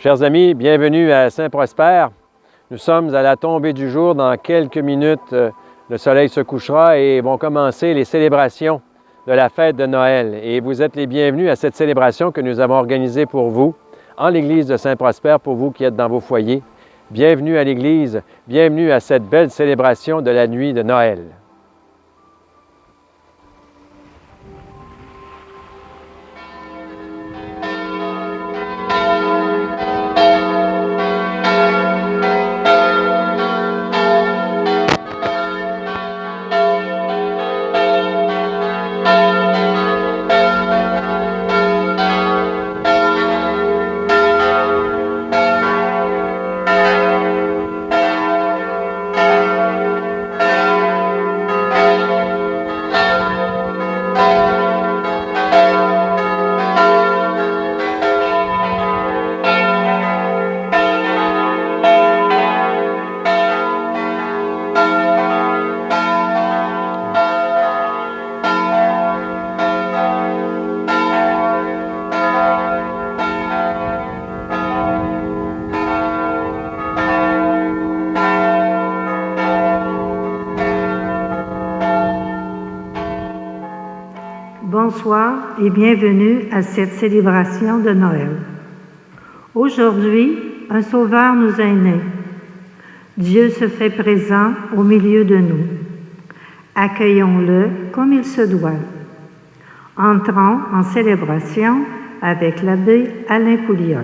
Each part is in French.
Chers amis, bienvenue à Saint-Prosper. Nous sommes à la tombée du jour. Dans quelques minutes, le soleil se couchera et vont commencer les célébrations de la fête de Noël. Et vous êtes les bienvenus à cette célébration que nous avons organisée pour vous en l'église de Saint-Prosper, pour vous qui êtes dans vos foyers. Bienvenue à l'église, bienvenue à cette belle célébration de la nuit de Noël. Bonsoir et bienvenue à cette célébration de Noël. Aujourd'hui, un Sauveur nous est né. Dieu se fait présent au milieu de nous. Accueillons-le comme il se doit. Entrons en célébration avec l'abbé Alain Pouliot.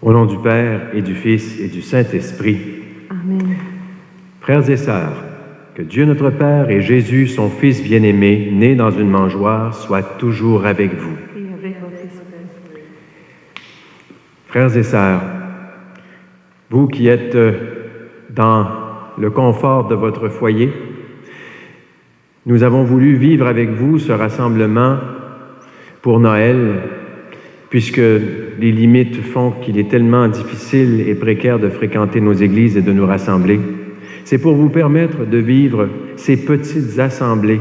Au nom du Père et du Fils et du Saint-Esprit. Amen. Frères et sœurs, que Dieu notre Père et Jésus, son Fils bien-aimé, né dans une mangeoire, soient toujours avec vous. Et avec votre esprit. Frères et sœurs, vous qui êtes dans le confort de votre foyer, nous avons voulu vivre avec vous ce rassemblement pour Noël, puisque les limites font qu'il est tellement difficile et précaire de fréquenter nos églises et de nous rassembler. C'est pour vous permettre de vivre ces petites assemblées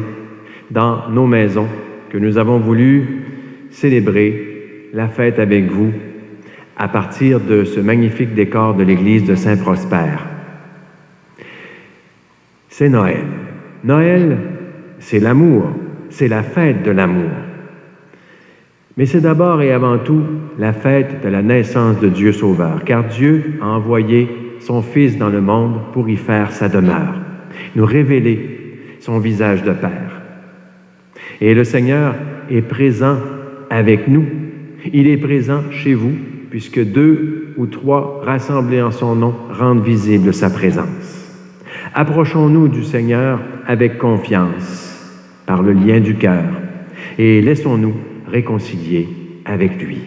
dans nos maisons que nous avons voulu célébrer la fête avec vous, à partir de ce magnifique décor de l'église de Saint-Prosper. C'est Noël. Noël, c'est l'amour, c'est la fête de l'amour. Mais c'est d'abord et avant tout la fête de la naissance de Dieu Sauveur, car Dieu a envoyé son Fils dans le monde pour y faire sa demeure, nous révéler son visage de Père. Et le Seigneur est présent avec nous. Il est présent chez vous, puisque 2 ou 3 rassemblés en son nom rendent visible sa présence. Approchons-nous du Seigneur avec confiance, par le lien du cœur, et laissons-nous réconcilier avec lui.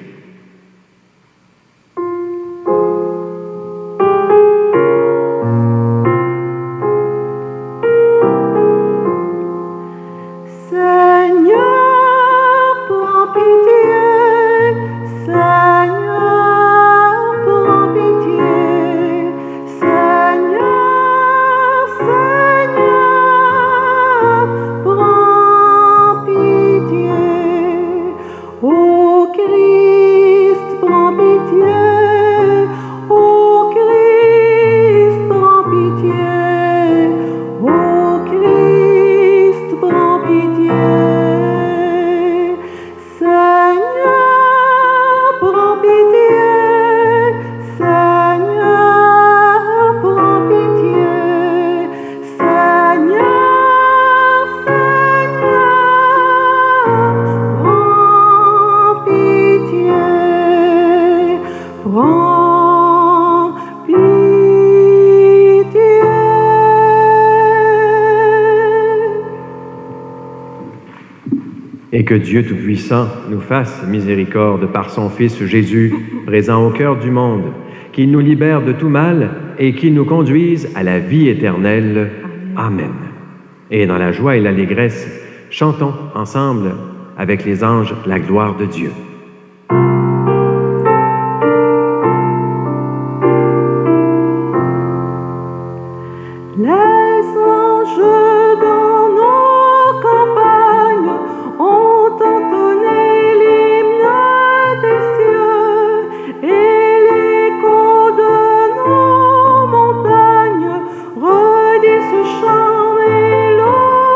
Et que Dieu Tout-Puissant nous fasse miséricorde par son Fils Jésus, présent au cœur du monde, qu'il nous libère de tout mal et qu'il nous conduise à la vie éternelle. Amen. Et dans la joie et l'allégresse, chantons ensemble avec les anges la gloire de Dieu. Les anges dans nos campagnes ont entonné l'hymne des cieux et l'écho de nos montagnes redit ce chant mélodieux.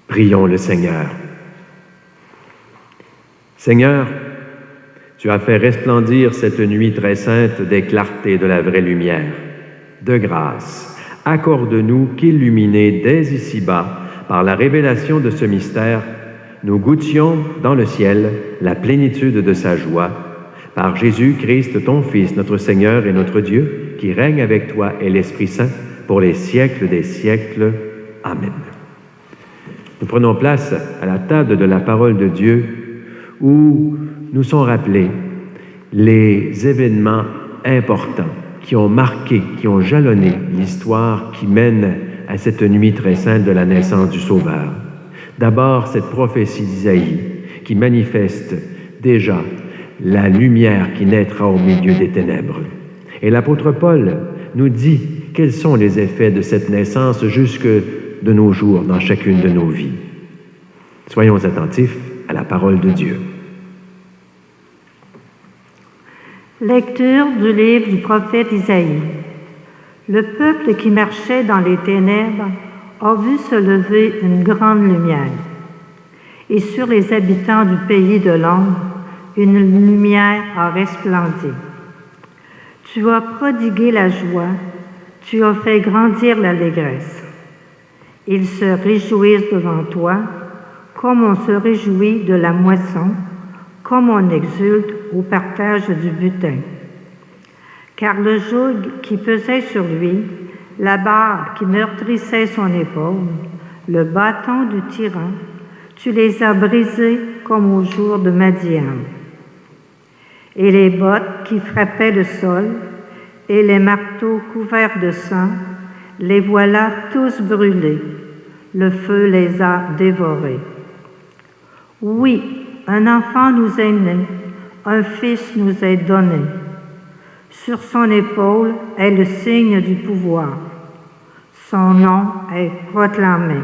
Prions le Seigneur. Seigneur, tu as fait resplendir cette nuit très sainte des clartés de la vraie lumière. De grâce, accorde-nous qu'illuminés dès ici-bas par la révélation de ce mystère, nous goûtions dans le ciel la plénitude de sa joie, par Jésus-Christ, ton Fils, notre Seigneur et notre Dieu, qui règne avec toi et l'Esprit Saint pour les siècles des siècles. Amen. Nous prenons place à la table de la parole de Dieu où nous sont rappelés les événements importants qui ont marqué, qui ont jalonné l'histoire qui mène à cette nuit très sainte de la naissance du Sauveur. D'abord, cette prophétie d'Isaïe qui manifeste déjà la lumière qui naîtra au milieu des ténèbres. Et l'apôtre Paul nous dit quels sont les effets de cette naissance jusque de nos jours dans chacune de nos vies. Soyons attentifs à la parole de Dieu. Lecture du livre du prophète Isaïe. Le peuple qui marchait dans les ténèbres a vu se lever une grande lumière. Et sur les habitants du pays de l'ombre, une lumière a resplendi. Tu as prodigué la joie, tu as fait grandir l'allégresse. Ils se réjouissent devant toi, comme on se réjouit de la moisson, comme on exulte au partage du butin. Car le joug qui pesait sur lui, la barre qui meurtrissait son épaule, le bâton du tyran, tu les as brisés comme au jour de Madian. Et les bottes qui frappaient le sol, et les marteaux couverts de sang, les voilà tous brûlés. Le feu les a dévorés. Oui, un enfant nous est né, un fils nous est donné. Sur son épaule est le signe du pouvoir. Son nom est proclamé.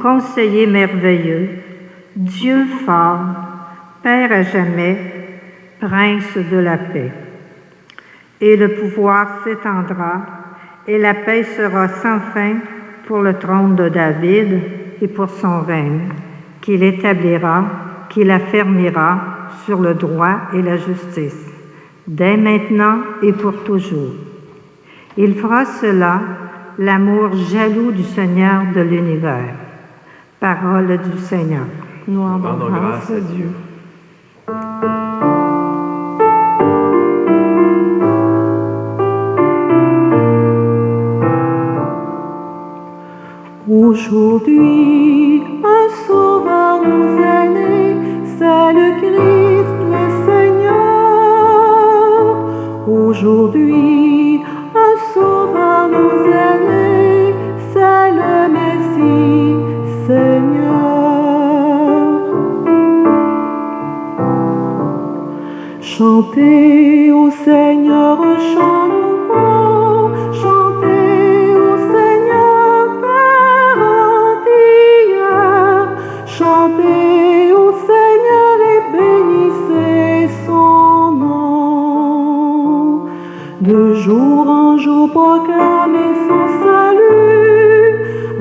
Conseiller merveilleux, Dieu fort, Père à jamais, Prince de la paix. Et le pouvoir s'étendra, et la paix sera sans fin pour le trône de David et pour son règne, qu'il établira, qu'il affermira sur le droit et la justice, dès maintenant et pour toujours. Il fera cela, l'amour jaloux du Seigneur de l'univers. Parole du Seigneur. Nous rendons grâce à Dieu. Aujourd'hui, un sauveur nous est né, c'est le Christ, le Seigneur. Aujourd'hui, un sauveur nous est né, c'est le Messie, Seigneur. Chantez au Seigneur un chant nouveau, chantez au Seigneur terre entière, chantez au Seigneur et bénissez son nom. De jour en jour proclamez son salut,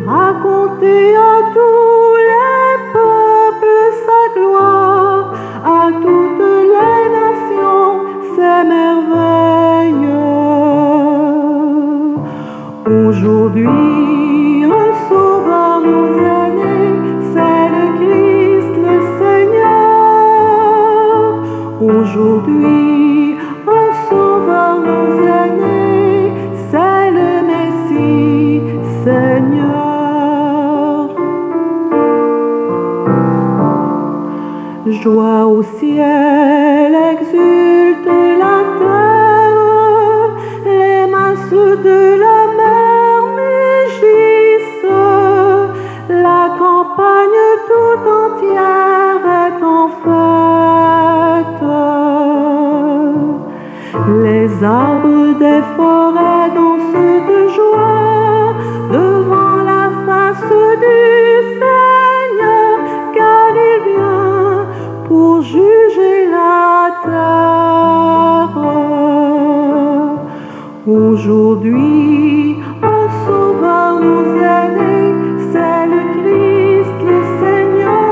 racontez à tous les peuples sa gloire, à toutes les nations ses merveilles. Aujourd'hui, un sauveur nous est né, c'est le Christ, le Seigneur. Aujourd'hui, un sauveur nous est né, c'est le Messie, Seigneur. Joie au ciel, exulte la terre, les masses de la mer mugissent, la campagne tout entière est en fête. Les arbres des forêts dansent de joie devant la face du Seigneur, car il vient pour juger la terre. Aujourd'hui, un sauveur nous est né, c'est le Christ, le Seigneur.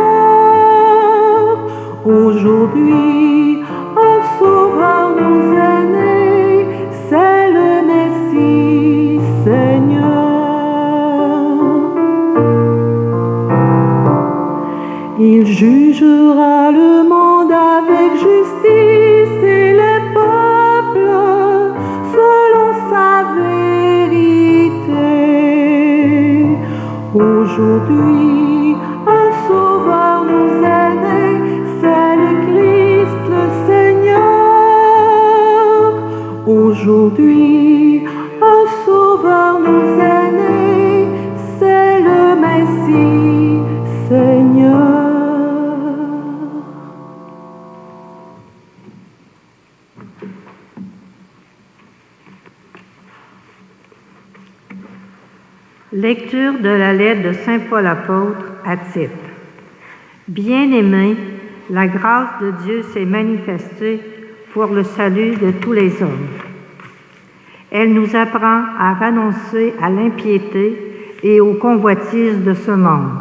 Aujourd'hui, un sauveur nous est né, c'est le Messie, Seigneur. Il jugera le monde avec justice et les peuples selon sa vérité. Aujourd'hui, un sauveur nous est né, c'est le Christ, le Seigneur. Aujourd'hui, un sauveur nous est né, c'est le Messie, Seigneur. Lecture de la lettre de Saint Paul apôtre à Tite. Bien-aimés, la grâce de Dieu s'est manifestée pour le salut de tous les hommes. Elle nous apprend à renoncer à l'impiété et aux convoitises de ce monde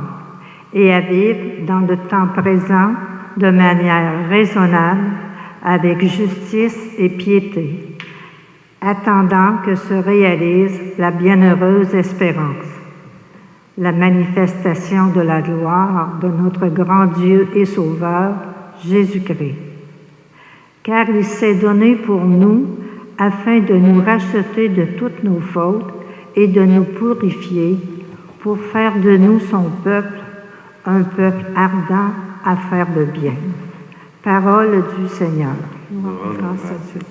et à vivre dans le temps présent de manière raisonnable, avec justice et piété, attendant que se réalise la bienheureuse espérance, la manifestation de la gloire de notre grand Dieu et Sauveur, Jésus-Christ. Car il s'est donné pour nous afin de nous racheter de toutes nos fautes et de nous purifier pour faire de nous son peuple, un peuple ardent à faire le bien. Parole du Seigneur. Grâce à Dieu.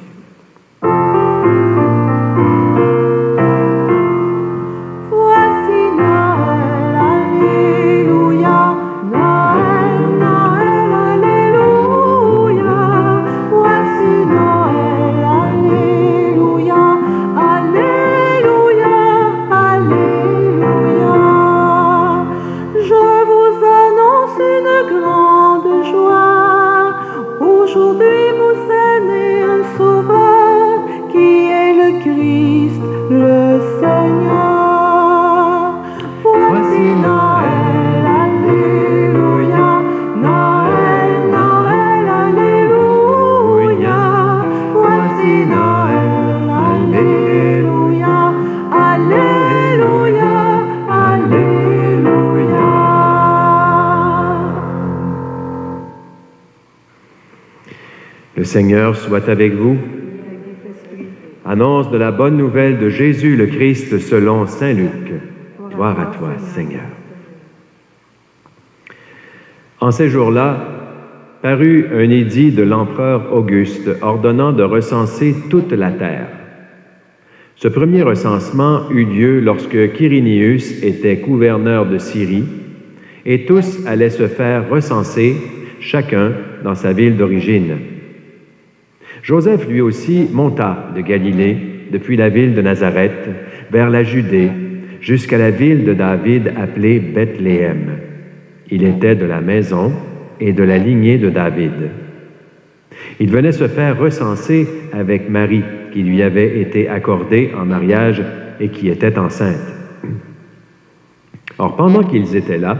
Voici Noël, alléluia, Noël, Noël, alléluia. Voici Noël, alléluia, alléluia, alléluia. Je vous annonce une grande joie. Aujourd'hui vous est né un sauveur qui est le Christ, le Seigneur. Voici Noël, alléluia, Noël, Noël, alléluia. Voici Noël, alléluia, alléluia, alléluia. Le Seigneur soit avec vous. Annonce de la bonne nouvelle de Jésus le Christ selon saint Luc. Gloire à toi, Seigneur. En ces jours-là, parut un édit de l'empereur Auguste ordonnant de recenser toute la terre. Ce premier recensement eut lieu lorsque Quirinius était gouverneur de Syrie, et tous allaient se faire recenser, chacun dans sa ville d'origine. Joseph, lui aussi, monta de Galilée, depuis la ville de Nazareth, vers la Judée, jusqu'à la ville de David appelée Bethléem. Il était de la maison et de la lignée de David. Il venait se faire recenser avec Marie, qui lui avait été accordée en mariage et qui était enceinte. Or, pendant qu'ils étaient là,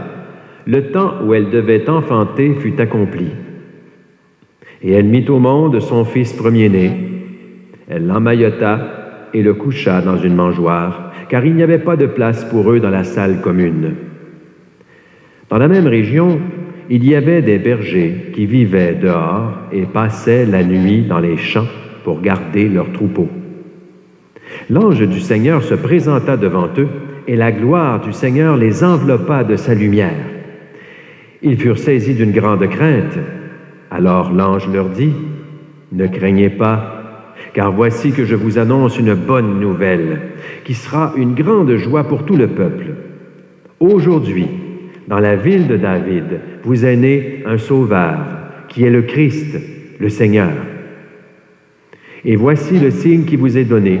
le temps où elle devait enfanter fut accompli. Et elle mit au monde son fils premier-né. Elle l'emmaillota et le coucha dans une mangeoire, car il n'y avait pas de place pour eux dans la salle commune. Dans la même région, il y avait des bergers qui vivaient dehors et passaient la nuit dans les champs pour garder leurs troupeaux. L'ange du Seigneur se présenta devant eux, et la gloire du Seigneur les enveloppa de sa lumière. Ils furent saisis d'une grande crainte. Alors l'ange leur dit, « Ne craignez pas, car voici que je vous annonce une bonne nouvelle, qui sera une grande joie pour tout le peuple. Aujourd'hui, dans la ville de David, vous est né un sauveur, qui est le Christ, le Seigneur. Et voici le signe qui vous est donné.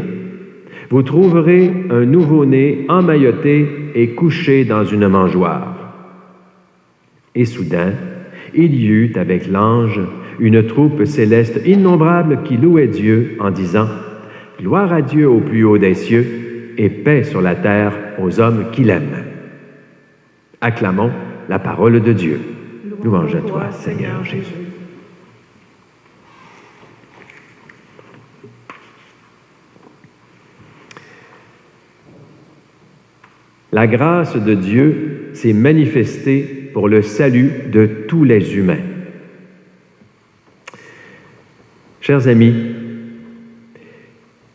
Vous trouverez un nouveau-né emmailloté et couché dans une mangeoire. » Et soudain, il y eut avec l'ange une troupe céleste innombrable qui louait Dieu en disant « Gloire à Dieu au plus haut des cieux et paix sur la terre aux hommes qui l'aiment. » Acclamons la parole de Dieu. Louange à toi, Seigneur Jésus. La grâce de Dieu s'est manifestée pour le salut de tous les humains. Chers amis,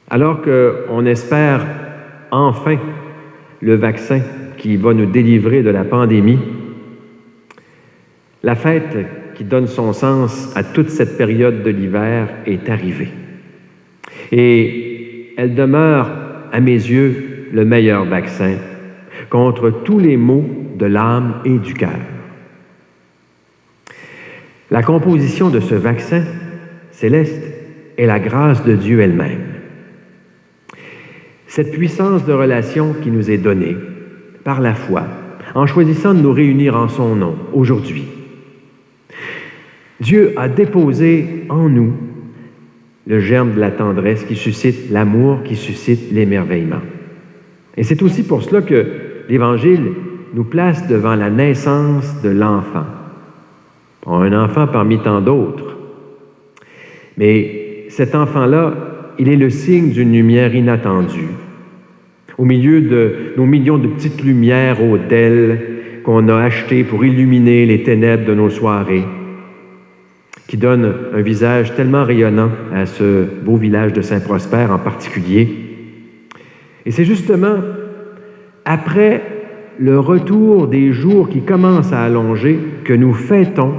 alors qu'on espère enfin le vaccin qui va nous délivrer de la pandémie, la fête qui donne son sens à toute cette période de l'hiver est arrivée. Et elle demeure, à mes yeux, le meilleur vaccin contre tous les maux de l'âme et du cœur. La composition de ce vaccin céleste est la grâce de Dieu elle-même. Cette puissance de relation qui nous est donnée par la foi, en choisissant de nous réunir en son nom aujourd'hui. Dieu a déposé en nous le germe de la tendresse qui suscite l'amour, qui suscite l'émerveillement. Et c'est aussi pour cela que l'Évangile nous place devant la naissance de l'enfant. Un enfant parmi tant d'autres. Mais cet enfant-là, il est le signe d'une lumière inattendue. Au milieu de nos millions de petites lumières hôtels qu'on a achetées pour illuminer les ténèbres de nos soirées, qui donne un visage tellement rayonnant à ce beau village de Saint-Prosper en particulier. Et c'est justement après le retour des jours qui commencent à allonger que nous fêtons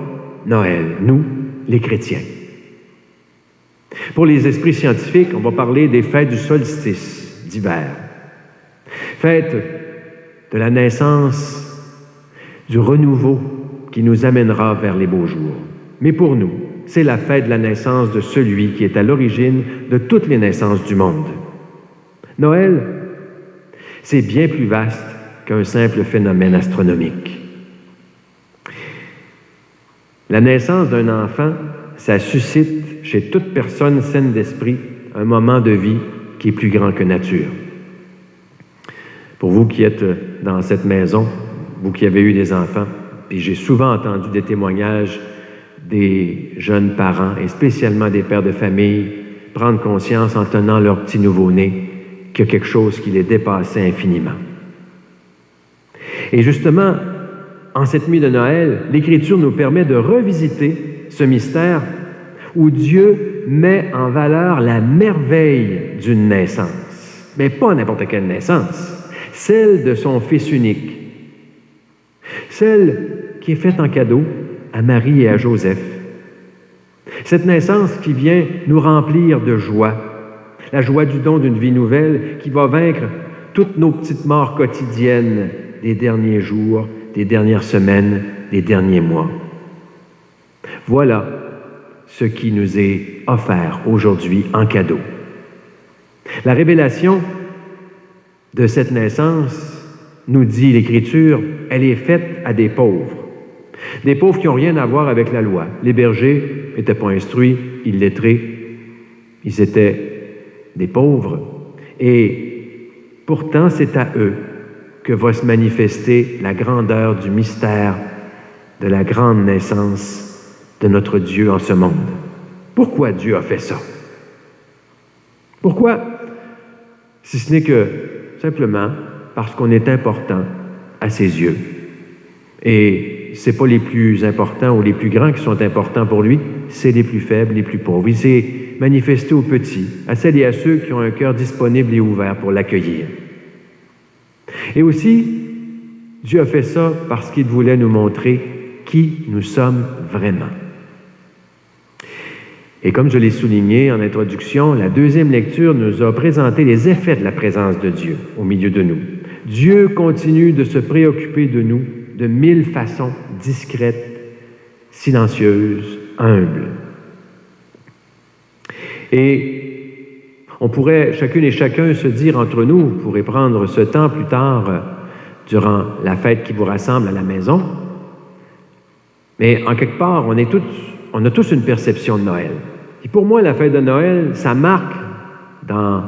Noël, nous, les chrétiens. Pour les esprits scientifiques, on va parler des fêtes du solstice d'hiver. Fête de la naissance, du renouveau qui nous amènera vers les beaux jours. Mais pour nous, c'est la fête de la naissance de celui qui est à l'origine de toutes les naissances du monde. Noël, c'est bien plus vaste qu'un simple phénomène astronomique. La naissance d'un enfant, ça suscite chez toute personne saine d'esprit un moment de vie qui est plus grand que nature. Pour vous qui êtes dans cette maison, vous qui avez eu des enfants, et j'ai souvent entendu des témoignages des jeunes parents, et spécialement des pères de famille, prendre conscience en tenant leur petit nouveau-né qu'il y a quelque chose qui les dépassait infiniment. Et justement, en cette nuit de Noël, l'Écriture nous permet de revisiter ce mystère où Dieu met en valeur la merveille d'une naissance. Mais pas n'importe quelle naissance, celle de son Fils unique, celle qui est faite en cadeau à Marie et à Joseph. Cette naissance qui vient nous remplir de joie, la joie du don d'une vie nouvelle qui va vaincre toutes nos petites morts quotidiennes des derniers jours, des dernières semaines, des derniers mois. Voilà ce qui nous est offert aujourd'hui en cadeau. La révélation de cette naissance, nous dit l'Écriture, elle est faite à des pauvres. Des pauvres qui n'ont rien à voir avec la loi. Les bergers n'étaient pas instruits, illettrés, ils étaient des pauvres. Et pourtant, c'est à eux que va se manifester la grandeur du mystère de la grande naissance de notre Dieu en ce monde. Pourquoi Dieu a fait ça? Pourquoi? Si ce n'est que simplement parce qu'on est important à ses yeux. Et ce n'est pas les plus importants ou les plus grands qui sont importants pour lui, c'est les plus faibles, les plus pauvres. Il s'est manifesté aux petits, à celles et à ceux qui ont un cœur disponible et ouvert pour l'accueillir. Et aussi, Dieu a fait ça parce qu'il voulait nous montrer qui nous sommes vraiment. Et comme je l'ai souligné en introduction, la deuxième lecture nous a présenté les effets de la présence de Dieu au milieu de nous. Dieu continue de se préoccuper de nous de 1000 façons discrètes, silencieuses, humbles. Et on pourrait, chacune et chacun, se dire entre nous, vous pourrez prendre ce temps plus tard, durant la fête qui vous rassemble à la maison, mais en quelque part, on a tous une perception de Noël. Et pour moi, la fête de Noël, ça marque, dans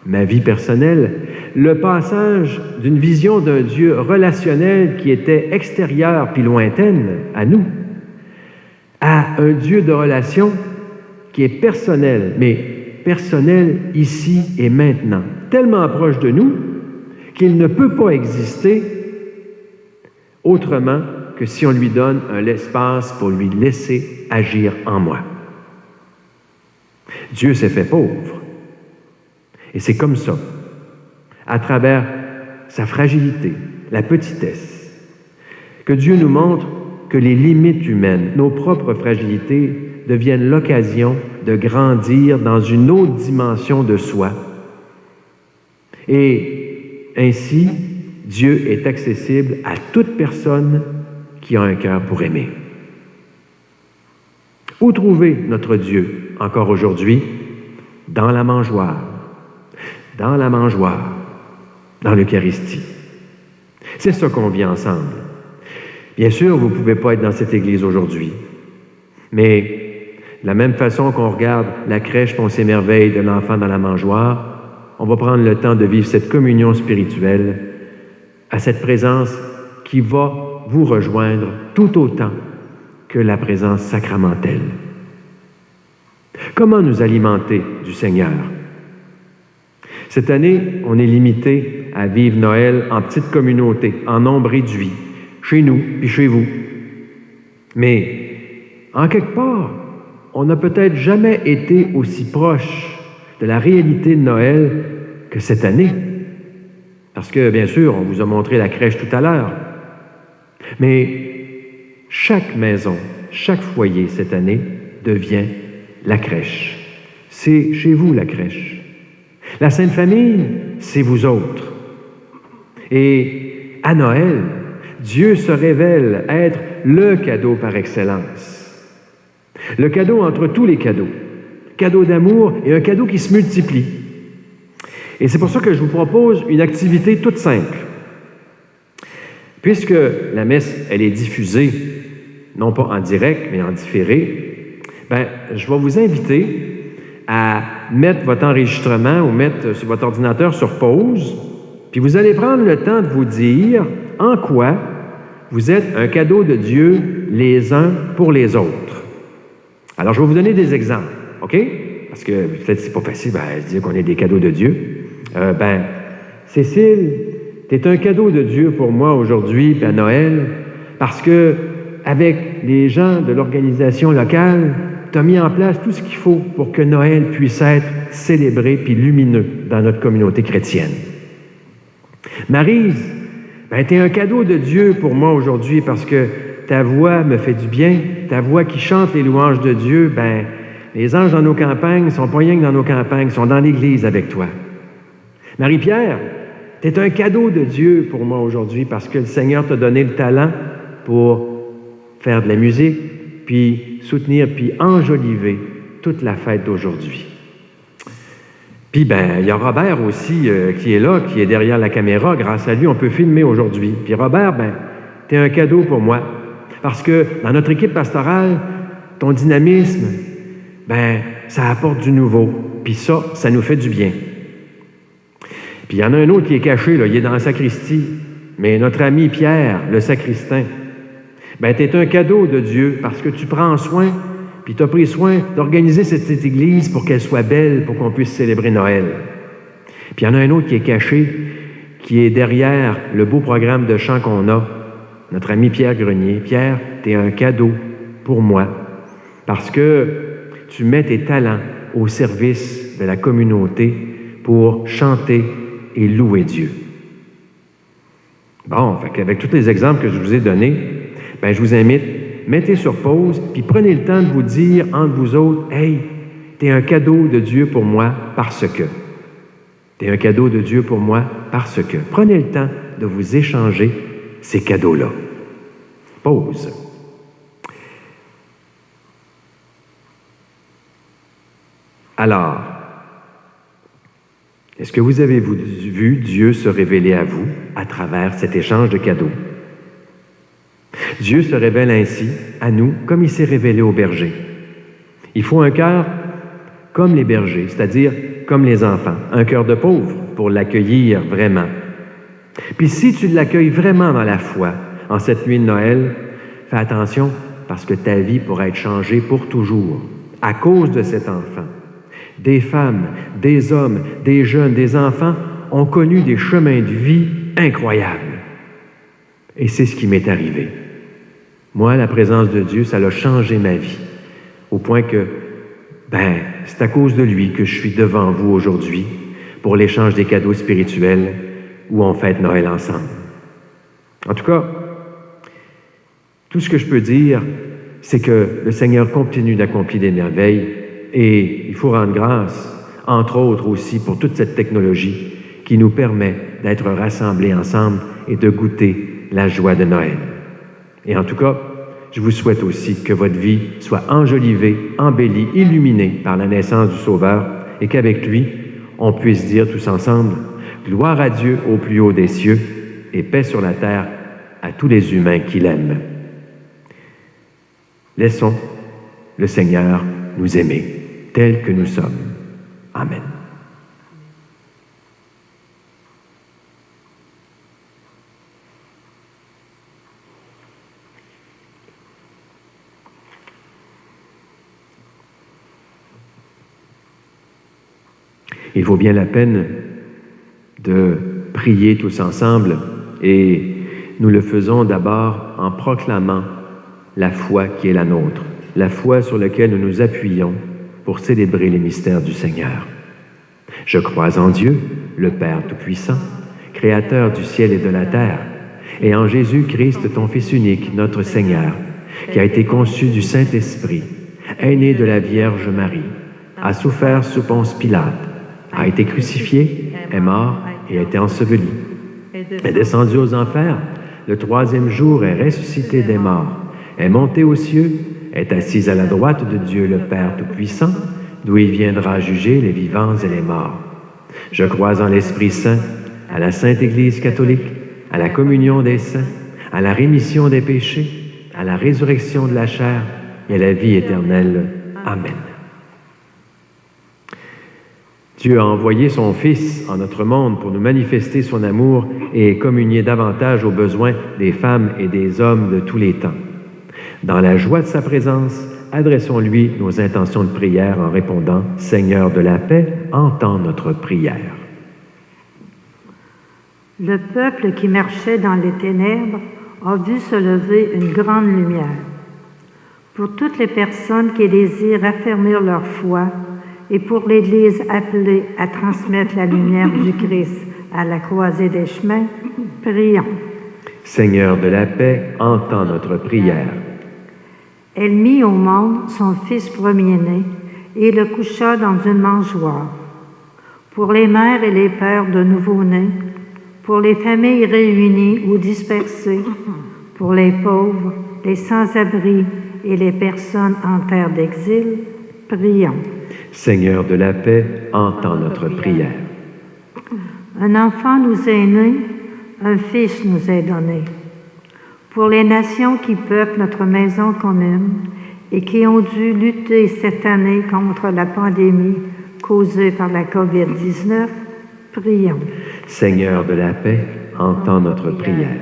ma vie personnelle, le passage d'une vision d'un Dieu relationnel qui était extérieur puis lointaine à nous, à un Dieu de relation qui est personnel, mais personnel ici et maintenant, tellement proche de nous qu'il ne peut pas exister autrement que si on lui donne un espace pour lui laisser agir en moi. Dieu s'est fait pauvre. Et c'est comme ça, à travers sa fragilité, la petitesse, que Dieu nous montre que les limites humaines, nos propres fragilités, deviennent l'occasion de grandir dans une autre dimension de soi. Et ainsi, Dieu est accessible à toute personne qui a un cœur pour aimer. Où trouver notre Dieu encore aujourd'hui? Dans la mangeoire, dans l'Eucharistie. C'est ça qu'on vit ensemble. Bien sûr, vous ne pouvez pas être dans cette église aujourd'hui, mais de la même façon qu'on regarde la crèche et on s'émerveille de l'enfant dans la mangeoire, on va prendre le temps de vivre cette communion spirituelle à cette présence qui va vous rejoindre tout autant que la présence sacramentelle. Comment nous alimenter du Seigneur? Cette année, on est limité à vivre Noël en petite communauté, en nombre réduit, chez nous puis chez vous. Mais, en quelque part, on n'a peut-être jamais été aussi proche de la réalité de Noël que cette année. Parce que, bien sûr, on vous a montré la crèche tout à l'heure. Mais chaque maison, chaque foyer cette année devient la crèche. C'est chez vous la crèche. La Sainte Famille, c'est vous autres. Et à Noël, Dieu se révèle être le cadeau par excellence. Le cadeau entre tous les cadeaux. Cadeau d'amour et un cadeau qui se multiplie. Et c'est pour ça que je vous propose une activité toute simple. Puisque la messe, elle est diffusée, non pas en direct, mais en différé, je vais vous inviter à mettre votre enregistrement ou mettre sur votre ordinateur sur pause, puis vous allez prendre le temps de vous dire en quoi vous êtes un cadeau de Dieu les uns pour les autres. Alors, je vais vous donner des exemples, OK? Parce que peut-être c'est pas facile de dire qu'on est des cadeaux de Dieu. Cécile, tu es un cadeau de Dieu pour moi aujourd'hui, puis à Noël, parce que avec les gens de l'organisation locale, tu as mis en place tout ce qu'il faut pour que Noël puisse être célébré puis lumineux dans notre communauté chrétienne. Maryse, tu es un cadeau de Dieu pour moi aujourd'hui parce que ta voix me fait du bien, ta voix qui chante les louanges de Dieu, les anges dans nos campagnes sont pas rien que dans nos campagnes, sont dans l'Église avec toi. Marie-Pierre, tu es un cadeau de Dieu pour moi aujourd'hui parce que le Seigneur t'a donné le talent pour faire de la musique, puis soutenir, puis enjoliver toute la fête d'aujourd'hui. Puis, il y a Robert aussi qui est là, qui est derrière la caméra. Grâce à lui, on peut filmer aujourd'hui. Puis Robert, tu es un cadeau pour moi. Parce que dans notre équipe pastorale, ton dynamisme, ça apporte du nouveau. Puis ça nous fait du bien. Puis il y en a un autre qui est caché, là, il est dans la sacristie. Mais notre ami Pierre, le sacristain, tu es un cadeau de Dieu parce que tu prends soin, puis tu as pris soin d'organiser cette église pour qu'elle soit belle, pour qu'on puisse célébrer Noël. Puis il y en a un autre qui est caché, qui est derrière le beau programme de chant qu'on a, notre ami Pierre Grenier. Pierre, tu es un cadeau pour moi parce que tu mets tes talents au service de la communauté pour chanter et louer Dieu. Bon, avec tous les exemples que je vous ai donnés, je vous invite, mettez sur pause, puis prenez le temps de vous dire entre vous autres, « Hey, t'es un cadeau de Dieu pour moi parce que. » T'es un cadeau de Dieu pour moi parce que. Prenez le temps de vous échanger ces cadeaux-là. Pause. Alors, est-ce que vous avez vu Dieu se révéler à vous à travers cet échange de cadeaux? Dieu se révèle ainsi à nous comme il s'est révélé aux bergers. Il faut un cœur comme les bergers, c'est-à-dire comme les enfants, un cœur de pauvre pour l'accueillir vraiment. Puis si tu l'accueilles vraiment dans la foi, en cette nuit de Noël, fais attention parce que ta vie pourra être changée pour toujours à cause de cet enfant. Des femmes, des hommes, des jeunes, des enfants ont connu des chemins de vie incroyables. Et c'est ce qui m'est arrivé. Moi, la présence de Dieu, ça a changé ma vie. Au point que, c'est à cause de lui que je suis devant vous aujourd'hui pour l'échange des cadeaux spirituels où on fête Noël ensemble. En tout cas, tout ce que je peux dire, c'est que le Seigneur continue d'accomplir des merveilles et il faut rendre grâce, entre autres aussi, pour toute cette technologie qui nous permet d'être rassemblés ensemble et de goûter la joie de Noël. Et en tout cas, je vous souhaite aussi que votre vie soit enjolivée, embellie, illuminée par la naissance du Sauveur et qu'avec lui, on puisse dire tous ensemble « Gloire à Dieu au plus haut des cieux et paix sur la terre à tous les humains qu'il aime. Laissons le Seigneur nous aimer tels que nous sommes. Amen. Il vaut bien la peine de prier tous ensemble et nous le faisons d'abord en proclamant la foi qui est la nôtre, la foi sur laquelle nous nous appuyons pour célébrer les mystères du Seigneur. Je crois en Dieu, le Père Tout-Puissant, Créateur du ciel et de la terre, et en Jésus-Christ, ton Fils unique, notre Seigneur, qui a été conçu du Saint-Esprit, est né de la Vierge Marie, a souffert sous Ponce Pilate, a été crucifié, est mort et a été enseveli, est descendu aux enfers, le troisième jour est ressuscité des morts, est monté aux cieux, est assis à la droite de Dieu le Père Tout-Puissant, d'où il viendra juger les vivants et les morts. Je crois en l'Esprit Saint, à la Sainte Église catholique, à la communion des saints, à la rémission des péchés, à la résurrection de la chair et à la vie éternelle. Amen. Dieu a envoyé son Fils en notre monde pour nous manifester son amour et communier davantage aux besoins des femmes et des hommes de tous les temps. Dans la joie de sa présence, adressons-lui nos intentions de prière en répondant « Seigneur de la paix, entends notre prière ». Le peuple qui marchait dans les ténèbres a vu se lever une grande lumière. Pour toutes les personnes qui désirent affermir leur foi et pour l'Église appelée à transmettre la lumière du Christ à la croisée des chemins, prions. Seigneur de la paix, entends notre prière. Elle mit au monde son Fils premier-né et le coucha dans une mangeoire. Pour les mères et les pères de nouveau-nés, pour les familles réunies ou dispersées, pour les pauvres, les sans-abri et les personnes en terre d'exil, prions. Seigneur de la paix, entends notre prière. Un enfant nous est né, un fils nous est donné. Pour les nations qui peuplent notre maison commune et qui ont dû lutter cette année contre la pandémie causée par la COVID-19, prions. Seigneur de la paix, entends notre prière.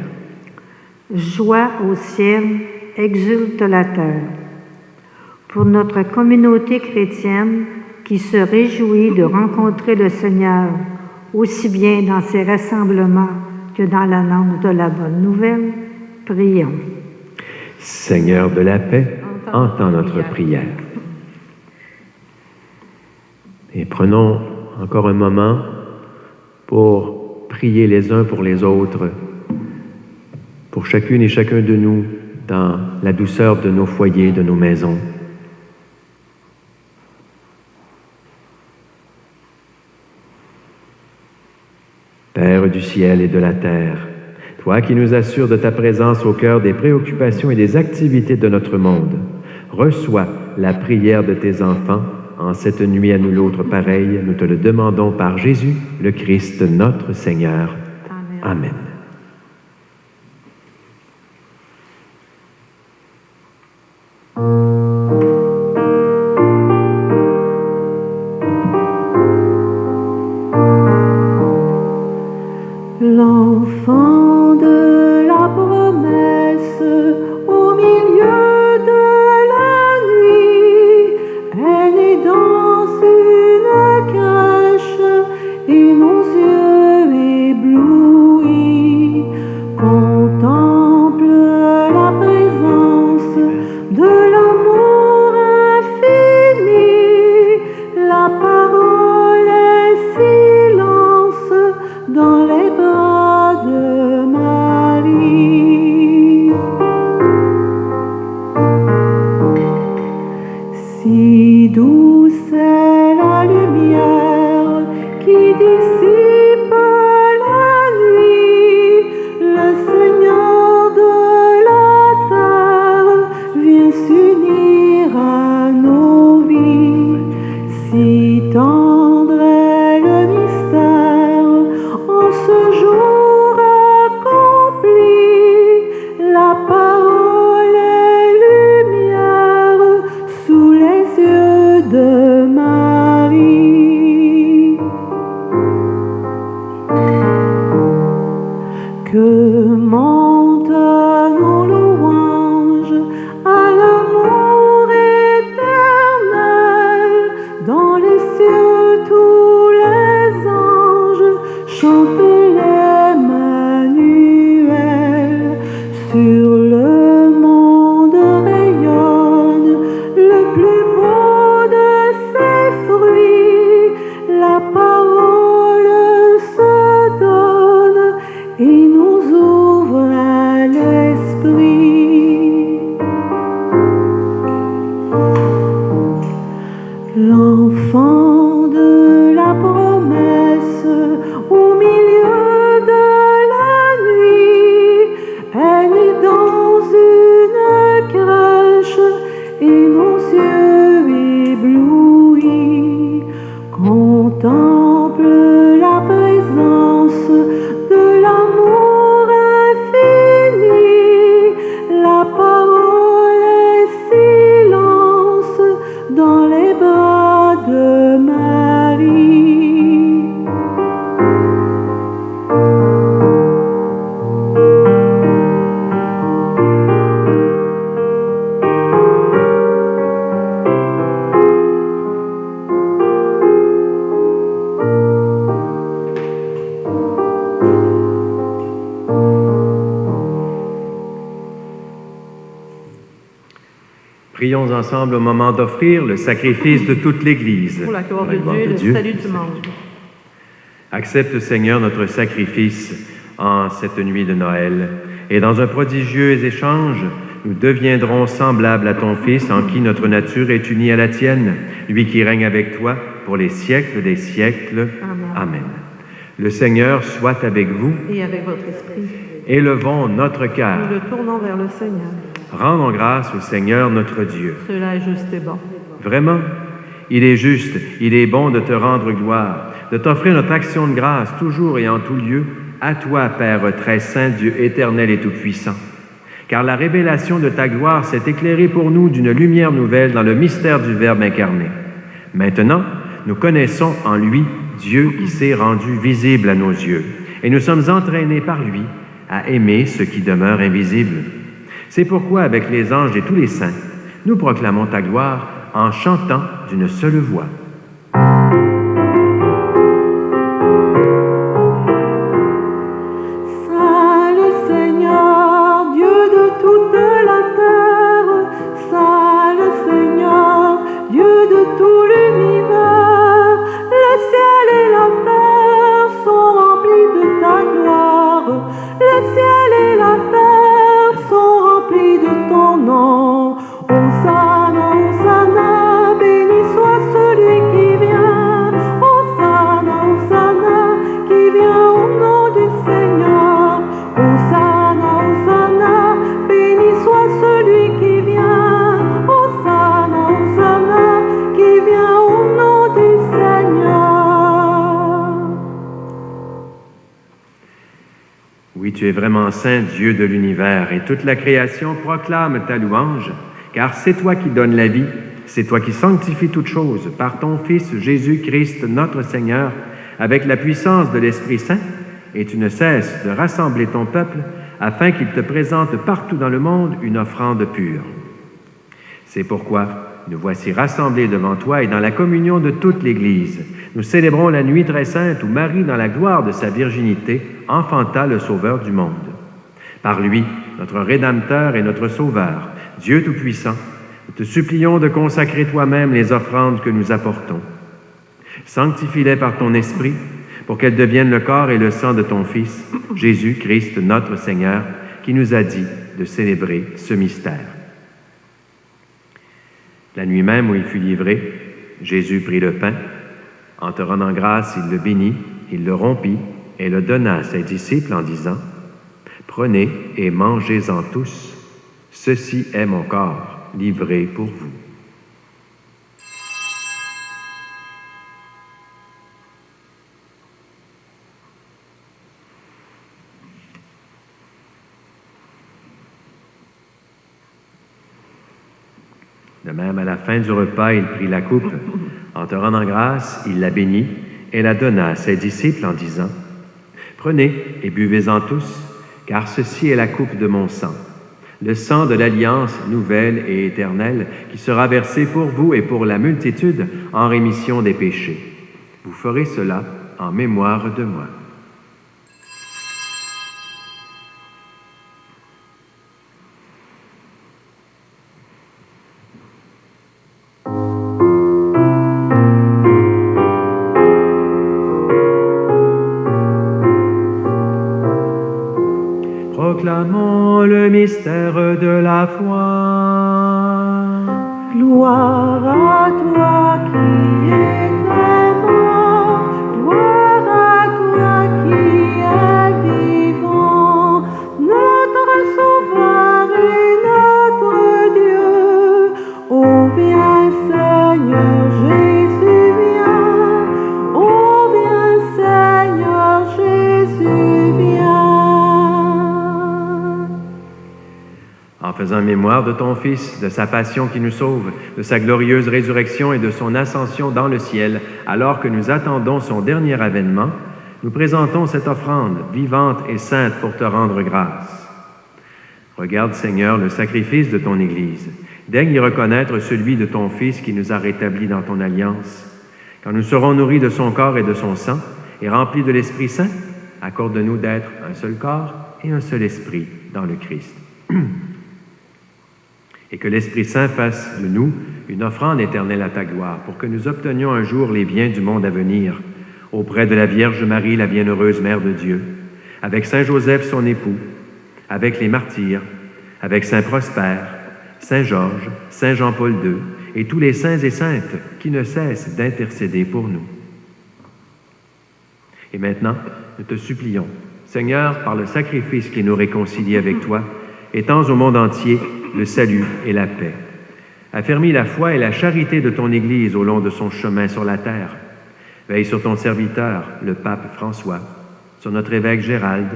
Joie au ciel, exulte la terre. Pour notre communauté chrétienne qui se réjouit de rencontrer le Seigneur aussi bien dans ses rassemblements que dans l'annonce de la bonne nouvelle, prions. Seigneur de la paix, entends notre prière. Et prenons encore un moment pour prier les uns pour les autres, pour chacune et chacun de nous, dans la douceur de nos foyers, de nos maisons. Père du ciel et de la terre, toi qui nous assures de ta présence au cœur des préoccupations et des activités de notre monde, reçois la prière de tes enfants en cette nuit à nous l'autre pareille. Nous te le demandons par Jésus, le Christ, notre Seigneur. Amen. Amen. L'enfant de la promesse au milieu de la nuit est né dans une crèche et nos yeux éblouis contemplent la présence de l'amour infini. La parole est silence dans les bras de Marie. Si douce est la lumière qui dissipe Que montent nos louanges à l'amour éternel. Dans les cieux, tous les anges chantent l'Emmanuel. Sur le monde rayonne le plus beau de ses fruits. La parole se donne et nous ouvre à l'esprit. L'enfant de la promesse au milieu de la nuit est né dans une crèche et nos yeux éblouis contemplent la présence de l'amour infini. La parole est silence dans les bras de Marie. Prions ensemble au moment d'offrir le sacrifice de toute l'Église. Pour la gloire de Dieu et le salut du monde. Accepte, Seigneur, notre sacrifice en cette nuit de Noël. Et dans un prodigieux échange, nous deviendrons semblables à ton Fils, en qui notre nature est unie à la tienne, lui qui règne avec toi pour les siècles des siècles. Amen. Amen. Le Seigneur soit avec vous. Et avec votre esprit. Élevons notre cœur. Nous le tournons vers le Seigneur. Rendons grâce au Seigneur notre Dieu. Cela est juste et bon. Vraiment, il est juste, il est bon de te rendre gloire, de t'offrir notre action de grâce toujours et en tout lieu, à toi, Père très saint, Dieu éternel et tout-puissant. Car la révélation de ta gloire s'est éclairée pour nous d'une lumière nouvelle dans le mystère du Verbe incarné. Maintenant, nous connaissons en lui Dieu qui s'est rendu visible à nos yeux, et nous sommes entraînés par lui à aimer ce qui demeure invisible. C'est pourquoi, avec les anges et tous les saints, nous proclamons ta gloire en chantant d'une seule voix. Saint le Seigneur, Dieu de toute la terre, Saint le Seigneur, Dieu de tout l'univers, le ciel et la terre sont remplis de ta gloire, le ciel et la terre sont remplis de ton nom. Hosanna, Hosanna, béni soit celui qui vient. Hosanna, Hosanna, qui vient au nom du Seigneur. Hosanna, Hosanna, béni soit celui qui vient. Hosanna, Hosanna, qui vient au nom du Seigneur. Oui, tu es vraiment saint, Dieu de l'univers, et toute la création proclame ta louange, car c'est toi qui donnes la vie, c'est toi qui sanctifies toutes choses par ton Fils Jésus-Christ, notre Seigneur, avec la puissance de l'Esprit Saint, et tu ne cesses de rassembler ton peuple afin qu'il te présente partout dans le monde une offrande pure. C'est pourquoi nous voici rassemblés devant toi et dans la communion de toute l'Église. Nous célébrons la nuit très sainte où Marie, dans la gloire de sa virginité, enfanta le Sauveur du monde. Par lui, notre Rédempteur et notre Sauveur, Dieu Tout-Puissant, nous te supplions de consacrer toi-même les offrandes que nous apportons. Sanctifie-les par ton Esprit, pour qu'elles deviennent le corps et le sang de ton Fils, Jésus-Christ, notre Seigneur, qui nous a dit de célébrer ce mystère. La nuit même où il fut livré, Jésus prit le pain. En te rendant grâce, il le bénit, il le rompit et le donna à ses disciples en disant, « Prenez et mangez-en tous. Ceci est mon corps, livré pour vous. » De même, à la fin du repas, il prit la coupe. En te rendant grâce, il la bénit et la donna à ses disciples en disant, « Prenez et buvez-en tous. car ceci est la coupe de mon sang, le sang de l'alliance nouvelle et éternelle qui sera versé pour vous et pour la multitude en rémission des péchés. Vous ferez cela en mémoire de moi. Proclamons le mystère de la foi. Gloire à toi qui es mort, gloire à toi qui es vivant, notre Sauveur et notre Dieu. Oh viens Seigneur Jésus, viens. Oh viens Seigneur Jésus, viens. En faisant mémoire de ton Fils, de sa passion qui nous sauve, de sa glorieuse résurrection et de son ascension dans le ciel, alors que nous attendons son dernier avènement, nous présentons cette offrande vivante et sainte pour te rendre grâce. Regarde, Seigneur, le sacrifice de ton Église. Daigne y reconnaître celui de ton Fils qui nous a rétablis dans ton alliance. Quand nous serons nourris de son corps et de son sang, et remplis de l'Esprit Saint, accorde-nous d'être un seul corps et un seul esprit dans le Christ. Et que l'Esprit Saint fasse de nous une offrande éternelle à ta gloire, pour que nous obtenions un jour les biens du monde à venir, auprès de la Vierge Marie, la bienheureuse Mère de Dieu, avec Saint Joseph, son époux, avec les martyrs, avec Saint Prosper, Saint Georges, Saint Jean-Paul II, et tous les saints et saintes qui ne cessent d'intercéder pour nous. Et maintenant, nous te supplions, Seigneur, par le sacrifice qui nous réconcilie avec toi, étends au monde entier le salut et la paix. Affermis la foi et la charité de ton Église au long de son chemin sur la terre. Veille sur ton serviteur, le pape François, sur notre évêque Gérald,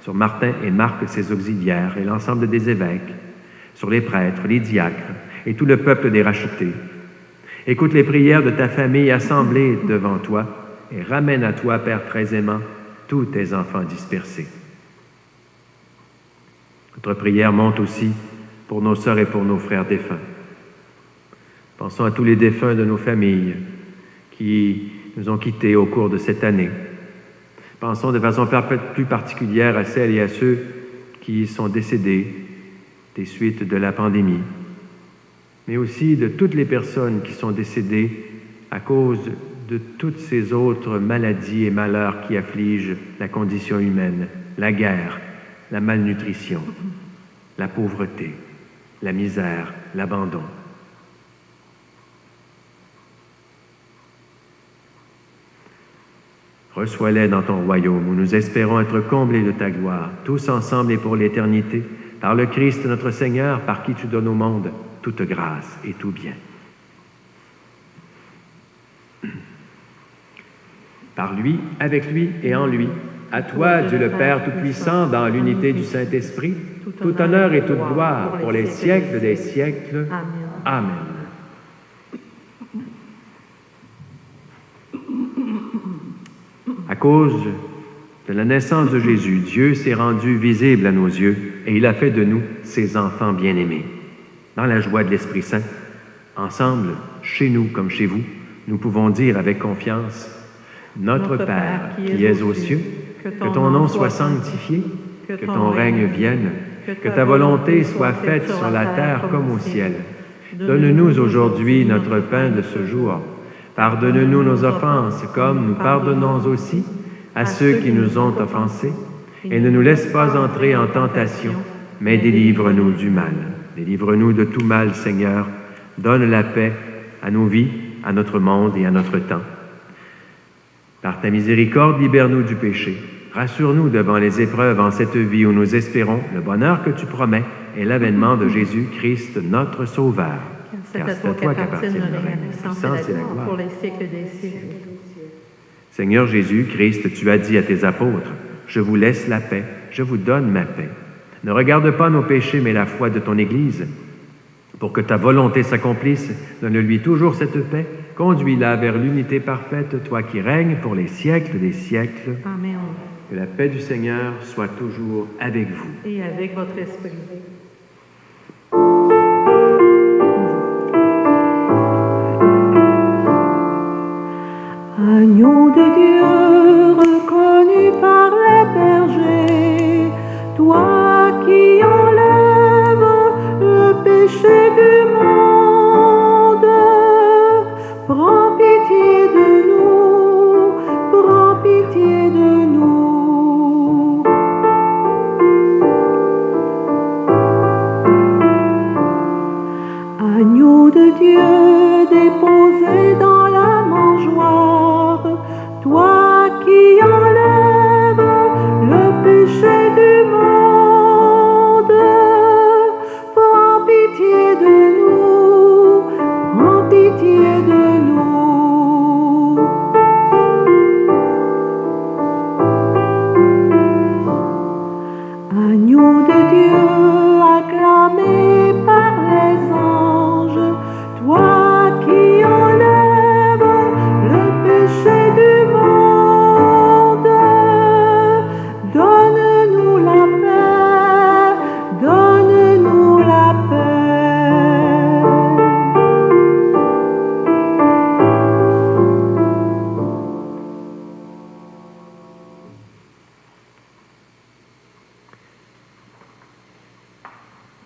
sur Martin et Marc, ses auxiliaires, et l'ensemble des évêques, sur les prêtres, les diacres et tout le peuple des rachetés. Écoute les prières de ta famille assemblée devant toi et ramène à toi, Père très aimant, tous tes enfants dispersés. Notre prière monte aussi pour nos sœurs et pour nos frères défunts. Pensons à tous les défunts de nos familles qui nous ont quittés au cours de cette année. Pensons de façon plus particulière à celles et à ceux qui sont décédés des suites de la pandémie, mais aussi de toutes les personnes qui sont décédées à cause de toutes ces autres maladies et malheurs qui affligent la condition humaine, la guerre, la malnutrition, la pauvreté, la misère, l'abandon. Reçois-les dans ton royaume où nous espérons être comblés de ta gloire, tous ensemble et pour l'éternité, par le Christ notre Seigneur, par qui tu donnes au monde toute grâce et tout bien. Par lui, avec lui et en lui, à toi, Dieu le Père Tout-Puissant, dans l'unité du Saint-Esprit, tout honneur et toute gloire pour les siècles des siècles. Amen. À cause de la naissance de Jésus, Dieu s'est rendu visible à nos yeux et il a fait de nous ses enfants bien-aimés. Dans la joie de l'Esprit Saint, ensemble, chez nous comme chez vous, nous pouvons dire avec confiance: Notre Père qui es aux cieux, que ton nom soit sanctifié, que ton règne vienne, que ta volonté soit faite sur la terre comme au ciel. Donne-nous aujourd'hui notre pain de ce jour. Pardonne-nous nos offenses, comme nous pardonnons aussi à ceux qui nous ont offensés. Et ne nous laisse pas entrer en tentation, mais délivre-nous du mal. Délivre-nous de tout mal, Seigneur. Donne la paix à nos vies, à notre monde et à notre temps. Par ta miséricorde, libère-nous du péché. Rassure-nous devant les épreuves en cette vie où nous espérons le bonheur que tu promets et l'avènement de Jésus-Christ, notre Sauveur. Car c'est à toi qu'appartiennent le règne, la puissance et la gloire pour les siècles des siècles. Seigneur Jésus-Christ, tu as dit à tes apôtres: Je vous laisse la paix, je vous donne ma paix. Ne regarde pas nos péchés, mais la foi de ton Église. Pour que ta volonté s'accomplisse, donne-lui toujours cette paix. Conduis-la vers l'unité parfaite, toi qui règnes pour les siècles des siècles. Amen. Que la paix du Seigneur soit toujours avec vous. Et avec votre esprit. Agneau de Dieu, reconnu par les bergers, toi qui enlèves le péché du monde, prends pitié de nous, prends pitié de nous. Agneau de Dieu, déposé dans la mangeoire, toi qui enlèves le péché du monde, prends pitié de nous, prends pitié de nous. Agneau de Dieu, acclamé par les anges, toi qui enlèves le péché du monde, donne-nous la paix, donne-nous la paix.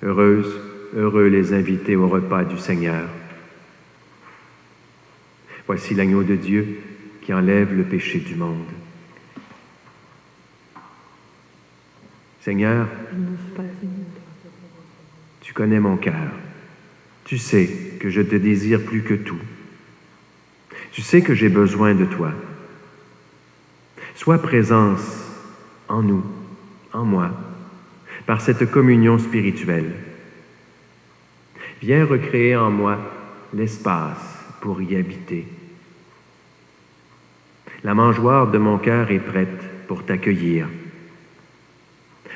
Heureuses, heureux les invités au repas du Seigneur. Voici l'agneau de Dieu qui enlève le péché du monde. Seigneur, tu connais mon cœur. Tu sais que je te désire plus que tout. Tu sais que j'ai besoin de toi. Sois présence en nous, en moi, par cette communion spirituelle. Viens recréer en moi l'espace pour y habiter. La mangeoire de mon cœur est prête pour t'accueillir,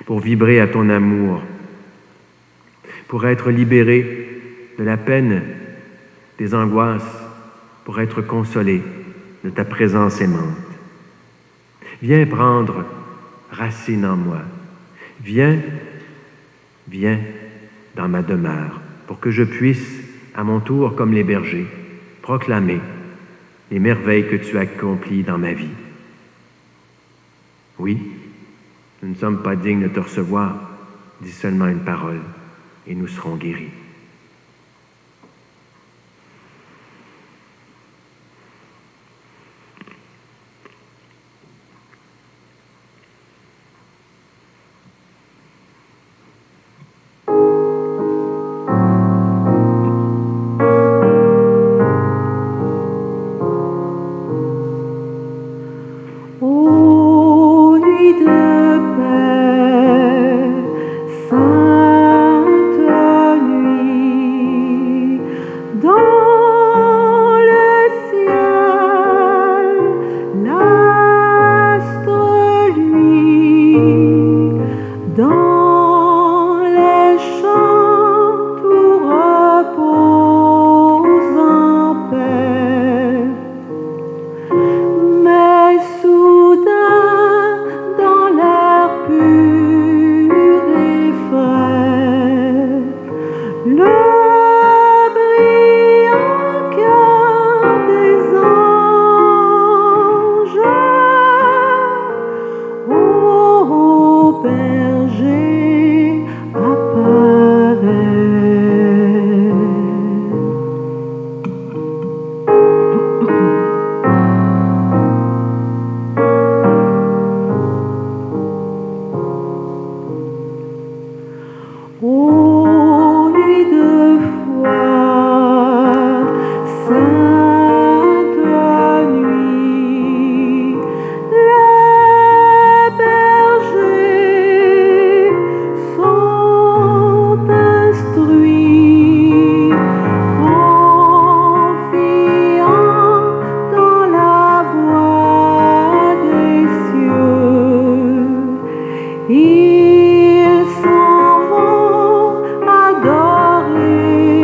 pour vibrer à ton amour, pour être libéré de la peine, des angoisses, pour être consolé de ta présence aimante. Viens prendre racine en moi. Viens dans ma demeure, pour que je puisse, à mon tour, comme les bergers, proclamer les merveilles que tu as accomplies dans ma vie. Oui, nous ne sommes pas dignes de te recevoir, dis seulement une parole, et nous serons guéris. Ô nuit de paix, sainte nuit, dans le ciel, l'astre luit, dans les champs tout repose en paix. Mais soudain, dans l'air pur et frais, le brillant cœur des anges, ô berger, apparaît. Ô nuit de foi, sainte nuit, les bergers sont instruits, confiants dans la voie des cieux. Ils s'en vont adorer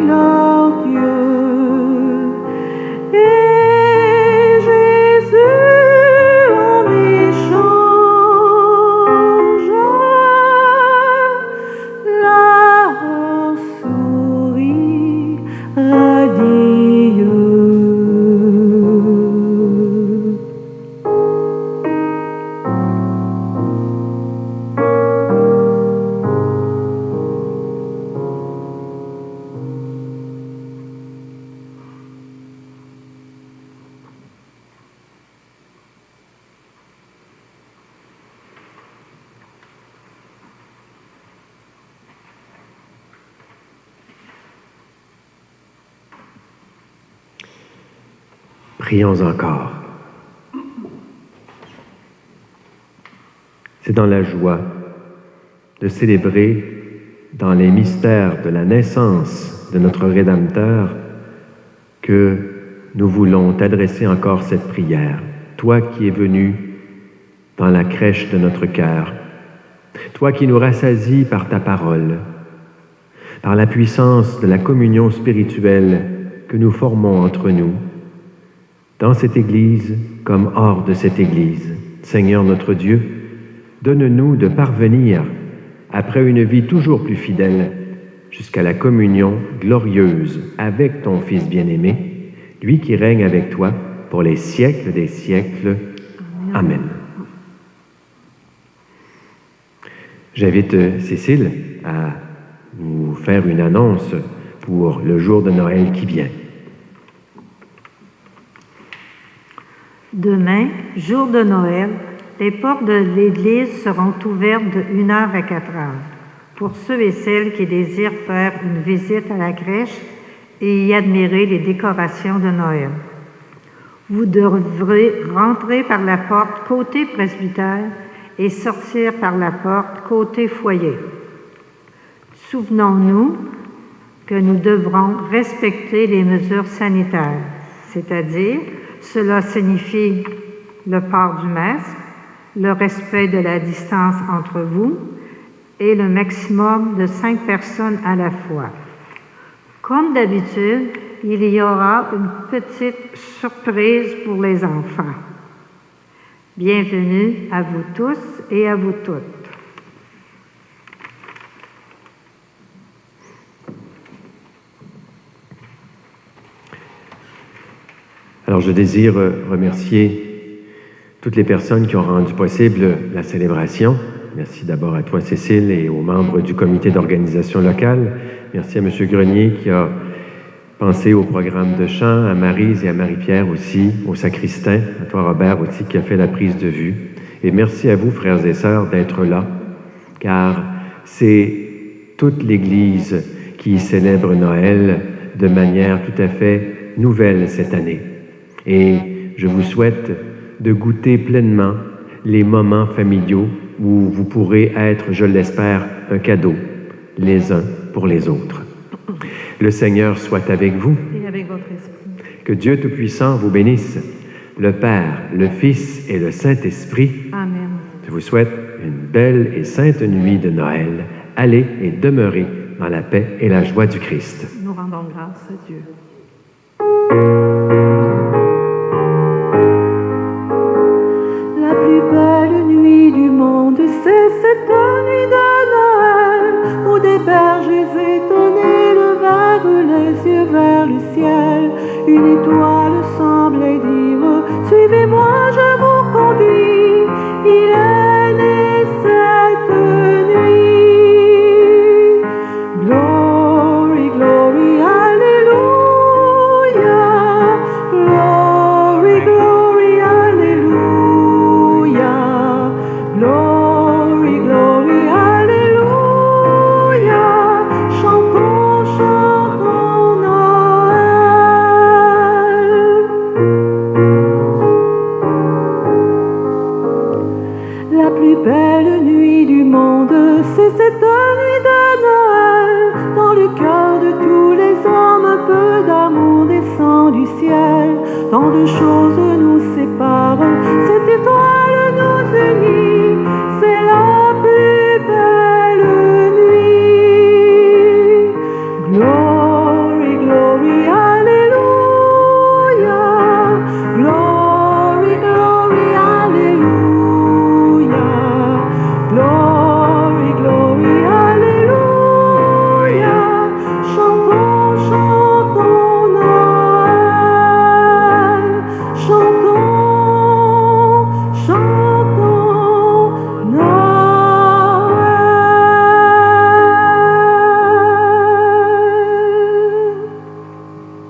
leur Dieu. Et Jésus en échange Prions encore. C'est dans la joie de célébrer dans les mystères de la naissance de notre Rédempteur que nous voulons t'adresser encore cette prière. Toi qui es venu dans la crèche de notre cœur, toi qui nous rassasies par ta parole, par la puissance de la communion spirituelle que nous formons entre nous, dans cette Église comme hors de cette Église. Seigneur notre Dieu, donne-nous de parvenir, après une vie toujours plus fidèle, jusqu'à la communion glorieuse avec ton Fils bien-aimé, lui qui règne avec toi pour les siècles des siècles. Amen. J'invite Cécile à nous faire une annonce pour le jour de Noël qui vient. Demain, jour de Noël, les portes de l'Église seront ouvertes de 1h à 4h pour ceux et celles qui désirent faire une visite à la crèche et y admirer les décorations de Noël. Vous devrez rentrer par la porte côté presbytère et sortir par la porte côté foyer. Souvenons-nous que nous devrons respecter les mesures sanitaires, c'est-à-dire cela signifie le port du masque, le respect de la distance entre vous et le maximum de 5 personnes à la fois. Comme d'habitude, il y aura une petite surprise pour les enfants. Bienvenue à vous tous et à vous toutes. Alors, je désire remercier toutes les personnes qui ont rendu possible la célébration. Merci d'abord à toi, Cécile, et aux membres du comité d'organisation locale. Merci à M. Grenier qui a pensé au programme de chant, à Maryse et à Marie-Pierre aussi, au sacristain, à toi, Robert, aussi, qui a fait la prise de vue. Et merci à vous, frères et sœurs, d'être là, car c'est toute l'Église qui célèbre Noël de manière tout à fait nouvelle cette année. Et je vous souhaite de goûter pleinement les moments familiaux où vous pourrez être, je l'espère, un cadeau les uns pour les autres. Le Seigneur soit avec vous. Et avec votre esprit. Que Dieu Tout-Puissant vous bénisse, le Père, le Fils et le Saint-Esprit. Amen. Je vous souhaite une belle et sainte nuit de Noël. Allez et demeurez dans la paix et la joie du Christ. Nous rendons grâce à Dieu. La plus belle nuit du monde, c'est cette nuit de Noël, où des bergers étonnés levèrent les yeux vers le ciel. Une étoile semblait dire, suivez-moi, je vous conduis. Il est né cette nuit. Glory, glory, alléluia. Glory, glory, alléluia. Glory, glory, alléluia. Chantons, chantons Noël. La plus belle nuit du monde, c'est cette nuit de Noël. Dans le cœur de tous les hommes, un peu d'amour descend du ciel. Tant de choses